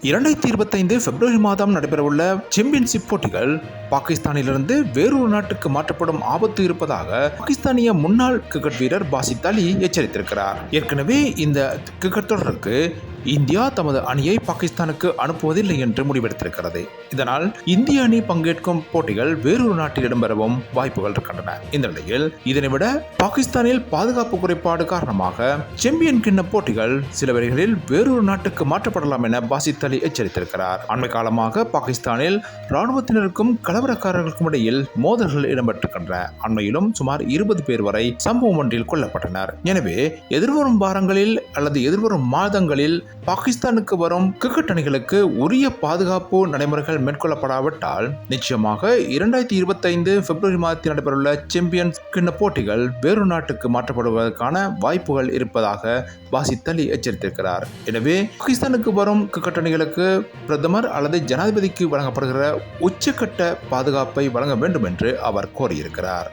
2025 பிப்ரவரி மாதம் நடைபெறவுள்ள சாம்பியன்ஷிப் போட்டிகள் பாகிஸ்தானிலிருந்து வேறொரு நாட்டுக்கு மாற்றப்படும் ஆபத்து இருப்பதாக பாகிஸ்தானிய முன்னாள் கிரிக்கெட் வீரர் பாசித் அலி எச்சரித்திருக்கிறார். ஏற்கனவே இந்த கிரிக்கெட் தொடருக்கு இந்தியா தமது அணியை பாகிஸ்தானுக்கு அனுப்புவதில்லை என்று முடிவெடுத்திருக்கிறது. இதனால் இந்திய அணி பங்கேற்கும் போட்டிகள் வேறொரு நாட்டில் இடம்பெறவும் வாய்ப்புகள் இருக்கின்றன. இந்த நிலையில் இதனை விட பாகிஸ்தானில் பாதுகாப்பு குறைபாடு காரணமாக சாம்பியன் கிண்ண போட்டிகள் சில வேளைகளில் வேறொரு நாட்டுக்கு மாற்றப்படலாம் என பாசித் அலி எச்சரித்திருக்கிறார். அண்மை காலமாக பாகிஸ்தானில் ராணுவத்தினருக்கும் கலவரக்காரர்களுக்கும் இடையில் மோதல்கள் இடம்பெற்றிருக்கின்றன. அண்மையிலும் சுமார் 20 பேர் வரை சம்பவம் ஒன்றில் கொல்லப்பட்டனர். எனவே எதிர்வரும் வாரங்களில் அல்லது எதிர்வரும் மாதங்களில் பாகிஸ்தானுக்கு வரும் கிரிக்கெட் அணிகளுக்கு உரிய பாதுகாப்பு நடைமுறைகள் மேற்கொள்ளப்படாவிட்டால் நிச்சயமாக 2025 பிப்ரவரி மாதத்தில் நடைபெறவுள்ள சாம்பியன்ஸ் கிண்ண போட்டிகள் வேறு நாட்டுக்கு மாற்றப்படுவதற்கான வாய்ப்புகள் இருப்பதாக பாசித் அலி எச்சரித்திருக்கிறார். எனவே பாகிஸ்தானுக்கு வரும் கிரிக்கெட் அணிகளுக்கு பிரதமர் அல்லது ஜனாதிபதிக்கு வழங்கப்படுகிற உச்சக்கட்ட பாதுகாப்பை வழங்க வேண்டும் என்று அவர் கோரியிருக்கிறார்.